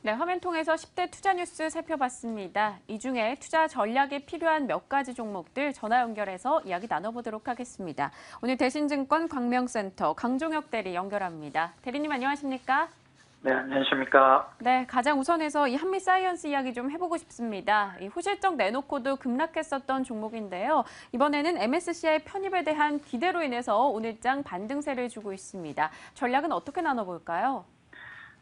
네, 화면 통해서 10대 투자 뉴스 살펴봤습니다. 이 중에 투자 전략이 필요한 몇 가지 종목들 전화 연결해서 이야기 나눠보도록 하겠습니다. 오늘 대신증권 광명센터 강종혁 대리 연결합니다. 대리님 안녕하십니까? 네, 안녕하십니까. 네, 가장 우선해서 이 한미사이언스 이야기 좀 해보고 싶습니다. 이 후실적 내놓고도 급락했었던 종목인데요. 이번에는 MSCI 편입에 대한 기대로 인해서 오늘장 반등세를 주고 있습니다. 전략은 어떻게 나눠볼까요?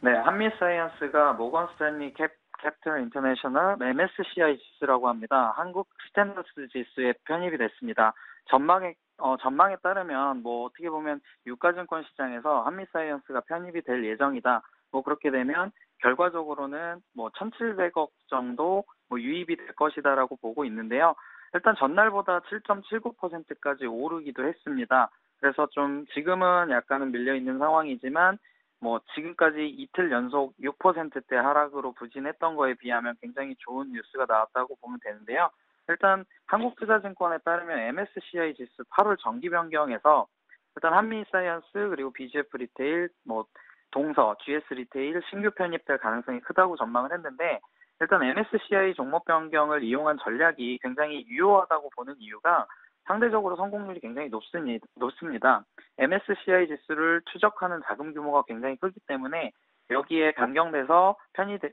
네, 한미사이언스가 모건 스탠리 캐피털 인터내셔널 MSCI 지수라고 합니다. 한국 스탠더스 지수에 편입이 됐습니다. 전망에 따르면 어떻게 보면 유가증권 시장에서 한미사이언스가 편입이 될 예정이다. 그렇게 되면 결과적으로는 1,700억 정도 유입이 될 것이다라고 보고 있는데요. 일단 전날보다 7.79%까지 오르기도 했습니다. 그래서 좀 지금은 약간은 밀려 있는 상황이지만 지금까지 이틀 연속 6%대 하락으로 부진했던 거에 비하면 굉장히 좋은 뉴스가 나왔다고 보면 되는데요. 일단 한국투자증권에 따르면 MSCI 지수 8월 정기 변경에서 일단 한미사이언스 그리고 BGF 리테일, 동서, GS 리테일 신규 편입될 가능성이 크다고 전망을 했는데 일단 MSCI 종목 변경을 이용한 전략이 굉장히 유효하다고 보는 이유가 상대적으로 성공률이 굉장히 높습니다. MSCI 지수를 추적하는 자금 규모가 굉장히 크기 때문에 여기에 변경돼서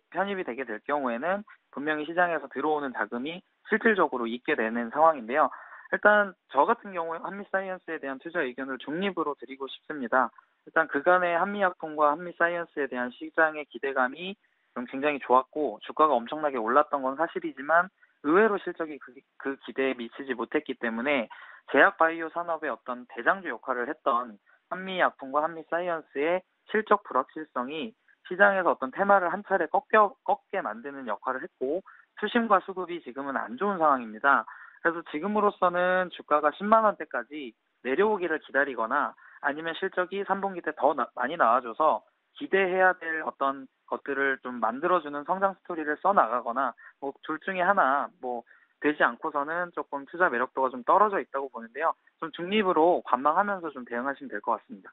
편입이 되게 될 경우에는 분명히 시장에서 들어오는 자금이 실질적으로 있게 되는 상황인데요. 일단 저 같은 경우에 한미사이언스에 대한 투자 의견을 중립으로 드리고 싶습니다. 일단 그간의 한미약품과 한미사이언스에 대한 시장의 기대감이 좀 굉장히 좋았고 주가가 엄청나게 올랐던 건 사실이지만 의외로 실적이 그 기대에 미치지 못했기 때문에 제약바이오 산업의 어떤 대장주 역할을 했던 한미약품과 한미사이언스의 실적 불확실성이 시장에서 어떤 테마를 한 차례 꺾게 만드는 역할을 했고 수심과 수급이 지금은 안 좋은 상황입니다. 그래서 지금으로서는 주가가 10만 원대까지 내려오기를 기다리거나 아니면 실적이 3분기 때 더 많이 나와줘서 기대해야 될 어떤 것들을 좀 만들어주는 성장 스토리를 써나가거나 둘 중에 하나 되지 않고서는 조금 투자 매력도가 좀 떨어져 있다고 보는데요. 좀 중립으로 관망하면서 좀 대응하시면 될 것 같습니다.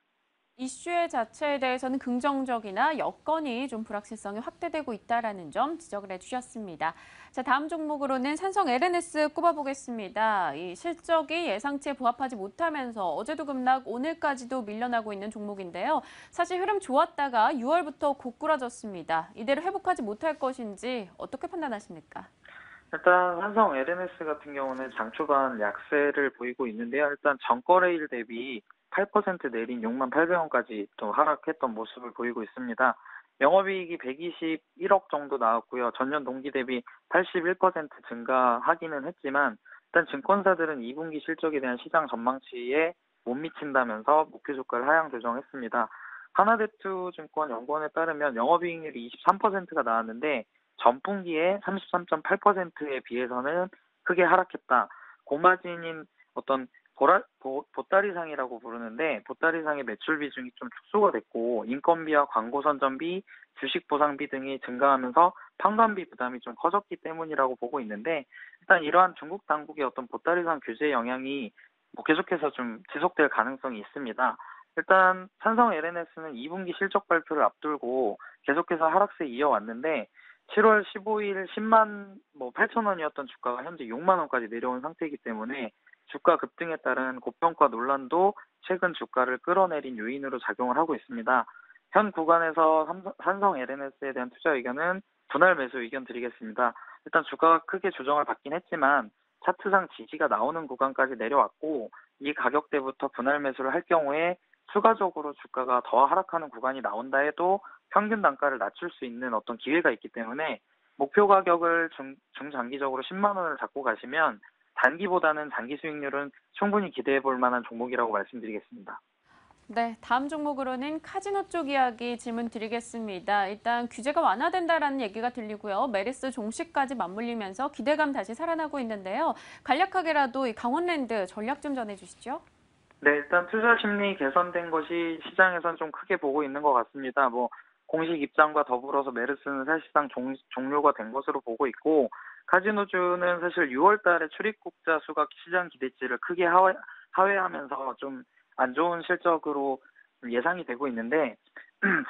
이슈의 자체에 대해서는 긍정적이나 여건이 좀 불확실성이 확대되고 있다는 점 지적을 해주셨습니다. 자, 다음 종목으로는 삼성 LNS 꼽아보겠습니다. 이 실적이 예상치에 부합하지 못하면서 어제도 급락, 오늘까지도 밀려나고 있는 종목인데요. 사실 흐름 좋았다가 6월부터 고꾸라졌습니다. 이대로 회복하지 못할 것인지 어떻게 판단하십니까? 일단 삼성 LNS 같은 경우는 장 초반 약세를 보이고 있는데요. 일단 전거래일 대비 8% 내린 6만 800원까지 또 하락했던 모습을 보이고 있습니다. 영업이익이 121억 정도 나왔고요. 전년 동기 대비 81% 증가하기는 했지만 일단 증권사들은 2분기 실적에 대한 시장 전망치에 못 미친다면서 목표 주가를 하향 조정했습니다. 하나대투증권 연구원에 따르면 영업이익률이 23%가 나왔는데 전분기에 33.8%에 비해서는 크게 하락했다. 고마진인 어떤 보따리상이라고 부르는데 보따리상의 매출 비중이 좀 축소가 됐고 인건비와 광고 선전비, 주식 보상비 등이 증가하면서 판관비 부담이 좀 커졌기 때문이라고 보고 있는데 일단 이러한 중국 당국의 어떤 보따리상 규제 영향이 계속해서 좀 지속될 가능성이 있습니다. 일단 삼성 LNS는 2분기 실적 발표를 앞두고 계속해서 하락세 이어왔는데 7월 15일 10만 8천 원이었던 주가가 현재 6만 원까지 내려온 상태이기 때문에 주가 급등에 따른 고평가 논란도 최근 주가를 끌어내린 요인으로 작용을 하고 있습니다. 현 구간에서 삼성 LNS에 대한 투자 의견은 분할 매수 의견 드리겠습니다. 일단 주가가 크게 조정을 받긴 했지만 차트상 지지가 나오는 구간까지 내려왔고 이 가격대부터 분할 매수를 할 경우에 추가적으로 주가가 더 하락하는 구간이 나온다 해도 평균 단가를 낮출 수 있는 어떤 기회가 있기 때문에 목표 가격을 중장기적으로 10만 원을 잡고 가시면 단기보다는 장기 수익률은 충분히 기대해 볼 만한 종목이라고 말씀드리겠습니다. 네, 다음 종목으로는 카지노 쪽 이야기 질문 드리겠습니다. 일단 규제가 완화된다라는 얘기가 들리고요. 메리스 종식까지 맞물리면서 기대감 다시 살아나고 있는데요. 간략하게라도 이 강원랜드 전략 좀 전해주시죠. 네, 일단 투자 심리 개선된 것이 시장에선 좀 크게 보고 있는 것 같습니다. 공식 입장과 더불어서 메르스는 사실상 종료가 된 것으로 보고 있고 카지노주는 사실 6월 달에 출입국자 수가 시장 기대치를 크게 하회하면서 좀 안 좋은 실적으로 예상이 되고 있는데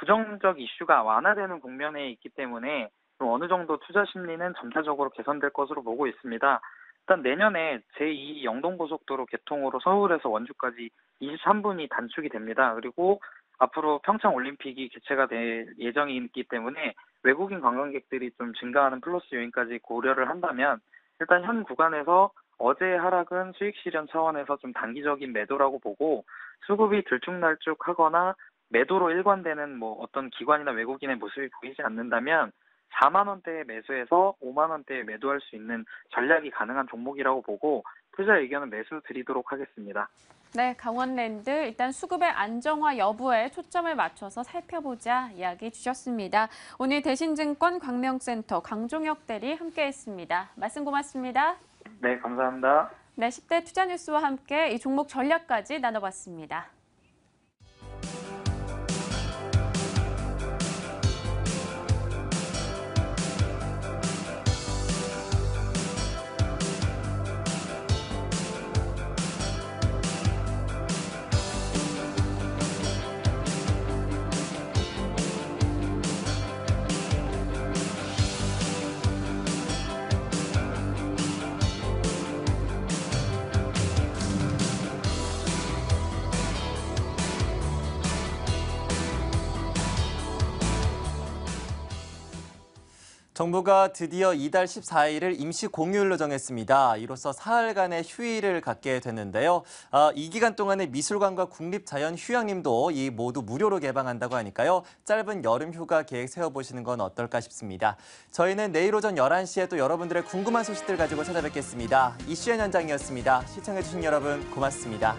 부정적 이슈가 완화되는 국면에 있기 때문에 좀 어느 정도 투자 심리는 점차적으로 개선될 것으로 보고 있습니다. 일단 내년에 제2 영동고속도로 개통으로 서울에서 원주까지 23분이 단축이 됩니다. 그리고 앞으로 평창올림픽이 개최가 될 예정이기 때문에 외국인 관광객들이 좀 증가하는 플러스 요인까지 고려를 한다면 일단 현 구간에서 어제의 하락은 수익 실현 차원에서 좀 단기적인 매도라고 보고 수급이 들쭉날쭉하거나 매도로 일관되는 뭐 어떤 기관이나 외국인의 모습이 보이지 않는다면 4만 원대에 매수해서 5만 원대에 매도할 수 있는 전략이 가능한 종목이라고 보고 투자 의견은 매수 드리도록 하겠습니다. 네, 강원랜드 일단 수급의 안정화 여부에 초점을 맞춰서 살펴보자 이야기 주셨습니다. 오늘 대신증권 광명센터 강종혁 대리 함께했습니다. 말씀 고맙습니다. 네, 감사합니다. 네, 10대 투자 뉴스와 함께 이 종목 전략까지 나눠봤습니다. 정부가 드디어 이달 14일을 임시 공휴일로 정했습니다. 이로써 사흘간의 휴일을 갖게 됐는데요. 이 기간 동안에 미술관과 국립자연휴양림도 모두 무료로 개방한다고 하니까요. 짧은 여름 휴가 계획 세워보시는 건 어떨까 싶습니다. 저희는 내일 오전 11시에 또 여러분들의 궁금한 소식들 가지고 찾아뵙겠습니다. 이슈의 현장이었습니다. 시청해주신 여러분 고맙습니다.